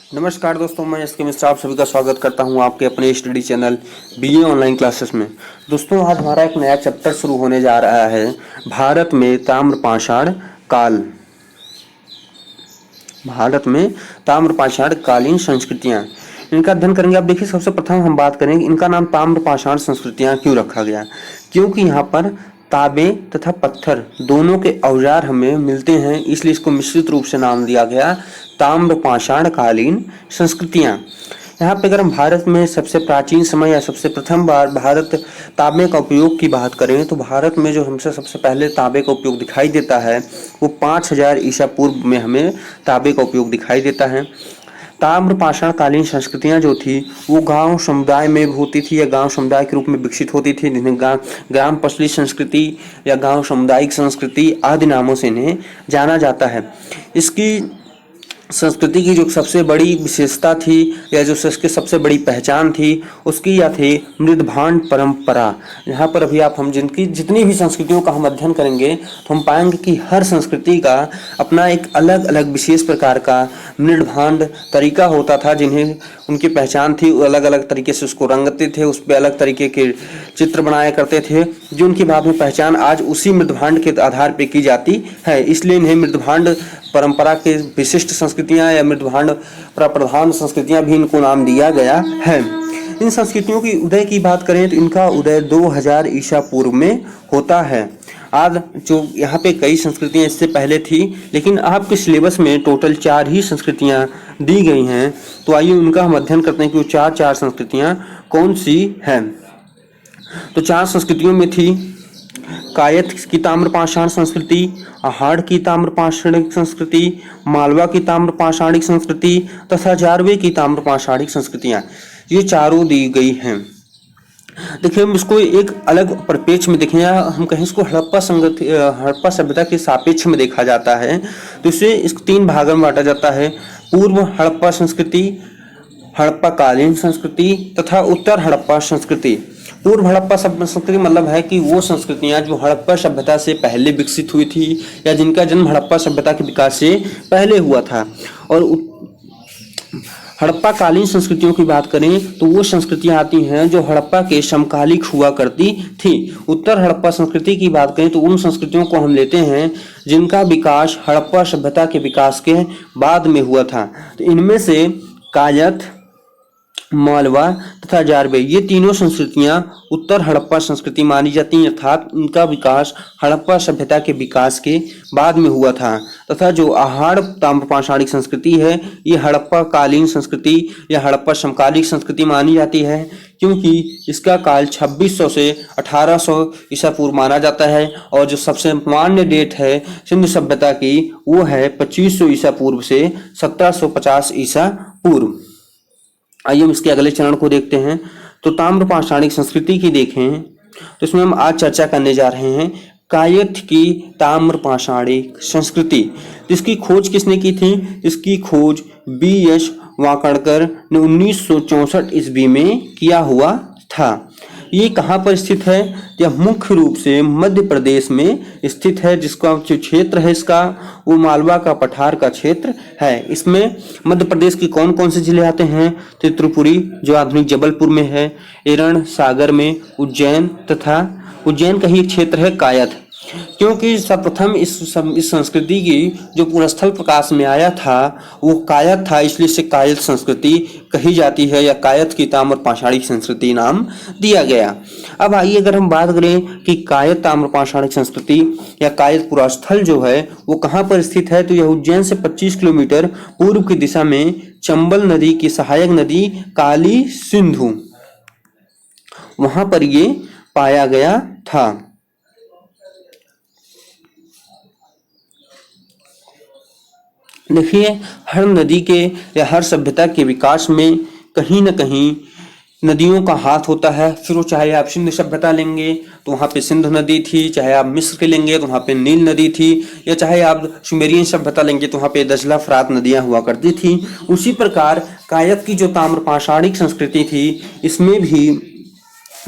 नमस्कार दोस्तों, मैं एस के मिश्रा आप सभी का स्वागत करता हूं आपके अपने study channel BA online classes में। दोस्तों, आज हमारा एक नया चैप्टर शुरू होने जा रहा है, भारत में ताम्रपाषाण काल। भारत में ताम्रपाषाण कालीन संस्कृतियां, इनका अध्ययन करेंगे। आप देखिए, सबसे प्रथम हम बात करेंगे इनका नाम ताम्रपाषाण संस्कृतियां क्यों रखा गया। क्योंकि यहाँ पर तांबे तथा पत्थर दोनों के औजार हमें मिलते हैं, इसलिए इसको मिश्रित रूप से नाम दिया गया ताम्रपाषाण कालीन संस्कृतियां। यहाँ पे अगर हम भारत में सबसे प्राचीन समय या सबसे प्रथम बार भारत तांबे का उपयोग की बात करें तो भारत में जो हमसे सबसे पहले तांबे का उपयोग दिखाई देता है वो 5000 ईसा पूर्व में हमें तांबे का उपयोग दिखाई देता है। ताम्रपाषाण कालीन संस्कृतियां जो थी वो गांव समुदाय में होती थी या गांव समुदाय के रूप में विकसित होती थी, जिन्हें ग्राम पसली संस्कृति या गांव सामुदायिक संस्कृति आदि नामों से इन्हें जाना जाता है। इसकी संस्कृति की जो सबसे बड़ी विशेषता थी या जो इसकी सबसे बड़ी पहचान थी उसकी यह थी मृदभांड परंपरा। यहाँ पर अभी हम जितनी भी संस्कृतियों का हम अध्ययन करेंगे तो हम पाएंगे कि हर संस्कृति का अपना एक अलग अलग विशेष प्रकार का मृदभांड तरीका होता था, जिन्हें उनकी पहचान थी। अलग अलग तरीके से उसको रंगते थे, उस पर अलग तरीके के चित्र बनाया करते थे, जो उनकी बाद में पहचान आज उसी मृदभांड के आधार पर की जाती है। इसलिए इन्हें मृदभांड परंपरा के विशिष्ट संस्कृतियां या मृदभांड प्रधान संस्कृतियां भी इनको नाम दिया गया है। इन संस्कृतियों की उदय की बात करें तो इनका उदय 2000 ईसा पूर्व में होता है। आज जो यहाँ पे कई संस्कृतियां इससे पहले थी, लेकिन आपके सिलेबस में टोटल 4 ही संस्कृतियां दी गई हैं। तो आइए उनका हम अध्ययन करते हैं कि वो चार संस्कृतियां कौन सी हैं। तो 4 संस्कृतियों में थी कायथ की ताम्रपाषाण संस्कृति, अहाड़ की ताम्रपाषाणिक संस्कृति, मालवा की ताम्रपाषाणिक संस्कृति तथा जारवे की ताम्रपाषाणिक संस्कृतियां, ये चारों दी गई हैं। देखिए, हम इसको एक अलग परिप्रेक्ष्य में देखें, हम कहें इसको हड़प्पा सभ्यता के सापेक्ष में देखा जाता है तो इसे इस 3 भागों में बांटा जाता है। पूर्व हड़प्पा संस्कृति, हड़प्पा कालीन संस्कृति तथा उत्तर हड़प्पा संस्कृति। पूर्व हड़प्पा संस्कृति मतलब है कि वो संस्कृतियां जो हड़प्पा सभ्यता से पहले विकसित हुई थी या जिनका जन्म हड़प्पा सभ्यता के विकास से पहले हुआ था। और हड़प्पा कालीन संस्कृतियों की बात करें तो वो संस्कृतियां आती हैं जो हड़प्पा के समकालिक हुआ करती थी। उत्तर हड़प्पा संस्कृति की बात करें तो उन संस्कृतियों को हम लेते हैं जिनका विकास हड़प्पा सभ्यता के विकास के बाद में हुआ था। तो इनमें से कायथ, मालवा तथा जारवे, ये तीनों संस्कृतियां उत्तर हड़प्पा संस्कृति मानी जाती हैं, अर्थात उनका विकास हड़प्पा सभ्यता के विकास के बाद में हुआ था। तथा जो अहाड़ ताम्रपाषाणिक संस्कृति है ये हड़प्पा कालीन संस्कृति या हड़प्पा समकालिक संस्कृति मानी जाती है, क्योंकि इसका काल 2600 से 1800 ईसा पूर्व माना जाता है। और जो सबसे मान्य डेट है सिंधु सभ्यता की वो है 2500 ईसा पूर्व से 1750 ईसा पूर्व। आइए हम इसके अगले चरण को देखते हैं। तो ताम्रपाषाणिक संस्कृति की देखें तो इसमें हम आज चर्चा करने जा रहे हैं कायथ की ताम्रपाषाणिक संस्कृति। इसकी खोज किसने की थी? इसकी खोज B.S. वाकड़कर ने 1964 ईस्वी में किया हुआ था। ये कहाँ पर स्थित है? यह मुख्य रूप से मध्य प्रदेश में स्थित है, जिसका जो क्षेत्र है इसका वो मालवा का पठार का क्षेत्र है। इसमें मध्य प्रदेश की कौन कौन से जिले आते हैं? तो त्रिपुरी जो आधुनिक जबलपुर में है, एरण सागर में, उज्जैन तथा उज्जैन का ही एक क्षेत्र है कायथ। क्योंकि सर्वप्रथम इस संस्कृति की जो पुनस्थल प्रकाश में आया था वो कायथ था, इसलिए इसे कायथ संस्कृति कही जाती है या कायथ की ताम्रपाषाणिक संस्कृति नाम दिया गया। अब आइए अगर हम बात करें कि कायथ ताम्रपाषाणिक संस्कृति या कायथ पुरास्थल जो है वो कहाँ पर स्थित है, तो यह उज्जैन से 25 किलोमीटर पूर्व की दिशा में चंबल नदी की सहायक नदी काली सिंधु, वहां पर ये पाया गया था। देखिए, हर नदी के या हर सभ्यता के विकास में कहीं न कहीं नदियों का हाथ होता है। फिर वो चाहे आप सिंधु सभ्यता लेंगे तो वहाँ पे सिंधु नदी थी, चाहे आप मिस्र के लेंगे तो वहाँ पे नील नदी थी, या चाहे आप सुमेरियन सभ्यता लेंगे तो वहाँ पे दजला फरात नदियाँ हुआ करती थी। उसी प्रकार कायथ की जो ताम्रपाषाणिक संस्कृति थी इसमें भी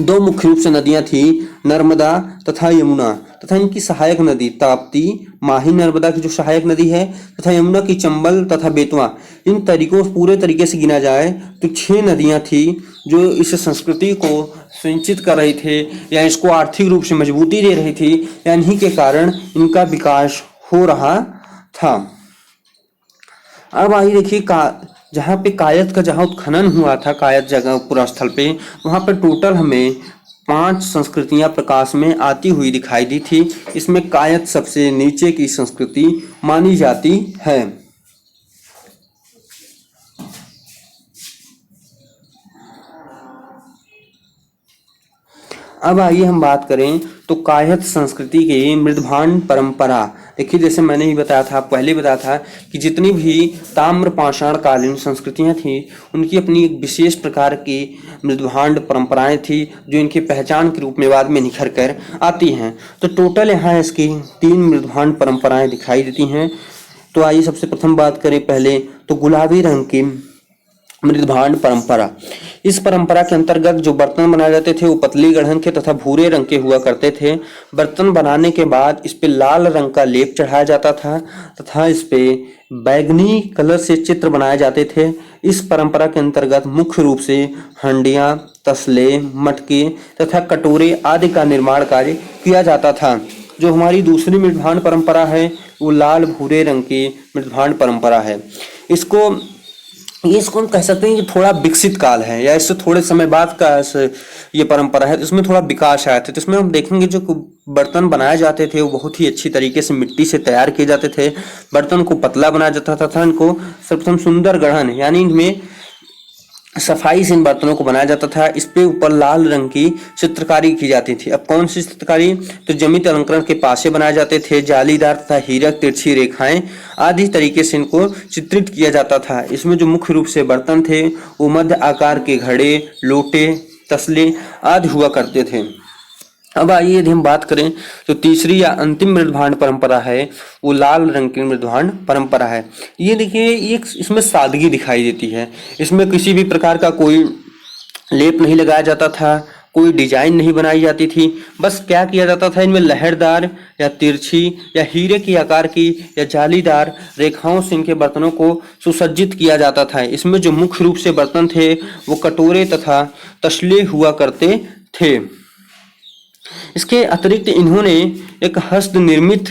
2 मुख्य रूप से नदियां थी, नर्मदा तथा यमुना। तथा इनकी सहायक नदी ताप्ती, माही नर्मदा की जो सहायक नदी है, तथा यमुना की चंबल तथा बेतवा, इन तरीकों पूरे तरीके से गिना जाए तो 6 नदियां थी जो इस संस्कृति को सुनिश्चित कर रही थे या इसको आर्थिक रूप से मजबूती दे रही थी, या इन्हीं के कारण इनका विकास हो रहा था। अब आइए देखिए जहाँ पे कायस्थ का जहाँ उत्खनन हुआ था, कायस्थ जगह पूरा स्थल पे, वहाँ पे टोटल हमें 5 संस्कृतियां प्रकाश में आती हुई दिखाई दी थी। इसमें कायस्थ सबसे नीचे की संस्कृति मानी जाती है। अब आइए हम बात करें तो कायस्थ संस्कृति की मृदभांड परंपरा। देखिए जैसे मैंने ही बताया था, पहले बताया था कि जितनी भी ताम्र पाषाण कालीन संस्कृतियां थी उनकी अपनी एक विशेष प्रकार की मृदभांड परंपराएं थी जो इनकी पहचान के रूप में बाद में निखर कर आती हैं। तो टोटल यहाँ इसकी 3 मृदभांड परंपराएं दिखाई देती हैं। तो आइए सबसे प्रथम बात करें पहले तो गुलाबी रंग की मृदभांड परंपरा। इस परंपरा के अंतर्गत जो बर्तन बनाए जाते थे वो पतली गढ़न के तथा भूरे रंग के हुआ करते थे। बर्तन बनाने के बाद इस पे लाल रंग का लेप चढ़ाया जाता था तथा इस पे बैगनी कलर से चित्र बनाए जाते थे। इस परंपरा के अंतर्गत मुख्य रूप से हंडियां, तसले, मटके तथा कटोरे आदि का निर्माण कार्य किया जाता था। जो हमारी दूसरी मृदभांड परंपरा है वो लाल भूरे रंग की मृदभांड परंपरा है। इसको हम कह सकते हैं कि थोड़ा विकसित काल है या इससे थोड़े समय बाद का ये परंपरा है। इसमें थोड़ा विकास आया था। तो इसमें हम देखेंगे जो बर्तन बनाए जाते थे वो बहुत ही अच्छी तरीके से मिट्टी से तैयार किए जाते थे। बर्तन को पतला बनाया जाता था, इनको सर्वप्रथम सुंदर गढ़न यानी इनमें सफाई से इन बर्तनों को बनाया जाता था। इस पे ऊपर लाल रंग की चित्रकारी की जाती थी। अब कौन सी चित्रकारी? तो जमित अलंकरण के पासे बनाए जाते थे। जालीदार तथा हीरक, तिरछी रेखाएं आदि तरीके से इनको चित्रित किया जाता था। इसमें जो मुख्य रूप से बर्तन थे वो मध्य आकार के घड़े, लोटे, तसले आदि हुआ करते थे। अब आइए यदि हम बात करें तो तीसरी या अंतिम मृदभांड परंपरा है वो लाल रंग की मृदभांड परंपरा है। ये देखिए ये इसमें सादगी दिखाई देती है। इसमें किसी भी प्रकार का कोई लेप नहीं लगाया जाता था, कोई डिजाइन नहीं बनाई जाती थी। बस क्या किया जाता था, इनमें लहरदार या तिरछी या हीरे की आकार की या जालीदार रेखाओं से इनके बर्तनों को सुसज्जित किया जाता था। इसमें जो मुख्य रूप से बर्तन थे वो कटोरे तथा तसले हुआ करते थे। इसके अतिरिक्त इन्होंने एक हस्त निर्मित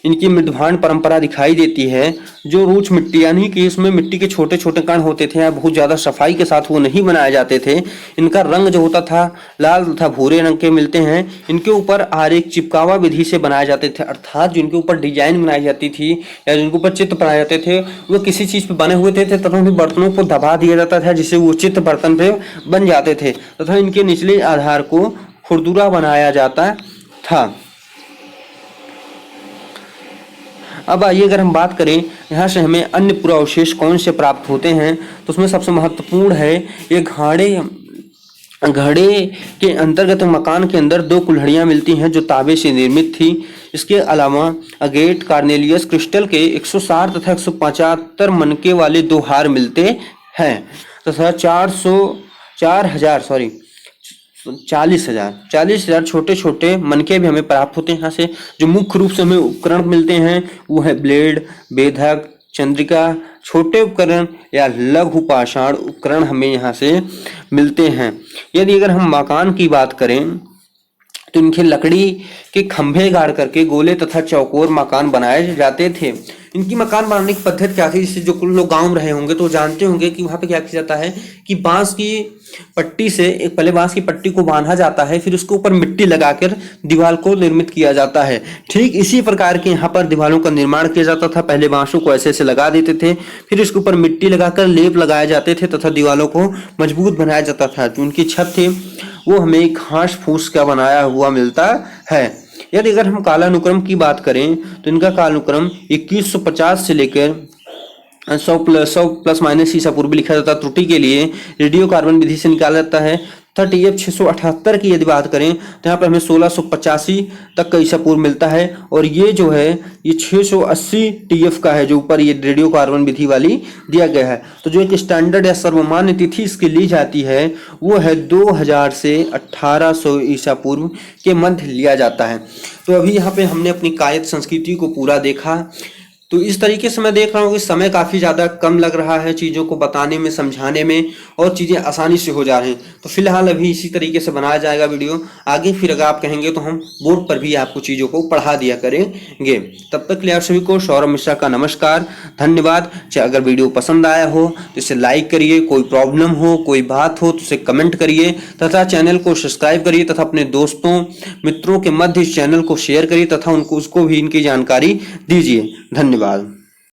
इनकी मृदभांड परंपरा दिखाई देती है जो रूच मिट्टी यानी कि इसमें मिट्टी के छोटे छोटे कण होते थे, बहुत ज्यादा सफाई के साथ वो नहीं बनाए जाते थे। इनका रंग जो होता था लाल तथा भूरे रंग के मिलते हैं। इनके ऊपर आरेख चिपकावा विधि से बनाए जाते थे, अर्थात जिनके ऊपर डिजाइन बनाई जाती थी या जिनके ऊपर चित्र बनाए जाते थे वो किसी चीज पे बने हुए थे तथा उन्हें बर्तनों को दबा दिया जाता था जिससे वो चित्र बर्तन पे बन जाते थे तथा इनके निचले आधार को खुरदुरा बनाया जाता था। अब आइए अगर हम बात करें यहाँ से हमें अन्य पुरावशेष कौन से प्राप्त होते हैं तो उसमें सबसे महत्वपूर्ण है ये घड़े के अंतर्गत मकान के अंदर 2 कुल्हड़ियाँ मिलती हैं जो तांबे से निर्मित थी। इसके अलावा अगेट, कार्नेलियस क्रिस्टल के 160 तथा 175 मनके वाले 2 हार मिलते हैं तथा 40,000 छोटे छोटे मनके भी हमें प्राप्त होते हैं। यहाँ से जो मुख्य रूप से हमें उपकरण मिलते हैं वो है ब्लेड, बेधक, चंद्रिका, छोटे उपकरण या लघु पाषाण उपकरण हमें यहाँ से मिलते हैं। यदि अगर हम मकान की बात करें तो इनके लकड़ी के खंभे गाड़ करके गोले तथा चौकोर मकान बनाए जाते थे। इनकी मकान बनाने की पद्धति क्या थी, जिससे जो कुछ लोग गांव में रहे होंगे तो जानते होंगे कि वहाँ पे क्या किया जाता है कि बांस की पट्टी से पहले बांस की पट्टी को बांधा जाता है, फिर उसके ऊपर मिट्टी लगाकर दीवार को निर्मित किया जाता है। ठीक इसी प्रकार के यहाँ पर दीवारों का निर्माण किया जाता था। पहले बांसों को ऐसे लगा देते थे, फिर इसके ऊपर मिट्टी लगाकर लेप लगाए जाते थे तथा दीवारों को मजबूत बनाया जाता था। जो उनकी छत थी वो हमें घास फूस का बनाया हुआ मिलता है। यदि अगर हम कालानुक्रम की बात करें तो इनका कालानुक्रम 2150 से लेकर 100 प्लस माइनस ईसा पूर्व लिखा जाता है। त्रुटि के लिए रेडियो कार्बन विधि से निकाला जाता है। तथा TF 678 की यदि बात करें तो यहाँ पर हमें 1685 तक का ईसा पूर्व मिलता है। और ये जो है ये 680 TF का है, जो ऊपर ये रेडियो कार्बन विधि वाली दिया गया है। तो जो एक स्टैंडर्ड या सर्वमान्य तिथि इसकी ली जाती है वो है 2000 से 1800 ईसा पूर्व के मध्य लिया जाता है। तो अभी यहाँ पे हमने अपनी कायस्थ संस्कृति को पूरा देखा। तो इस तरीके से मैं देख रहा हूँ कि समय काफ़ी ज़्यादा कम लग रहा है चीज़ों को बताने में, समझाने में, और चीज़ें आसानी से हो जा रही हैं। तो फिलहाल अभी इसी तरीके से बनाया जाएगा वीडियो। आगे फिर अगर आप कहेंगे तो हम बोर्ड पर भी आपको चीज़ों को पढ़ा दिया करेंगे। तब तक के लिए आप सभी को सौरभ मिश्रा का नमस्कार, धन्यवाद। अगर वीडियो पसंद आया हो तो इसे लाइक करिए, कोई प्रॉब्लम हो, कोई बात हो तो उसे कमेंट करिए, तथा चैनल को सब्सक्राइब करिए, तथा अपने दोस्तों मित्रों के मध्य इस चैनल को शेयर करिए, तथा उसको भी इनकी जानकारी दीजिए। धन्यवाद।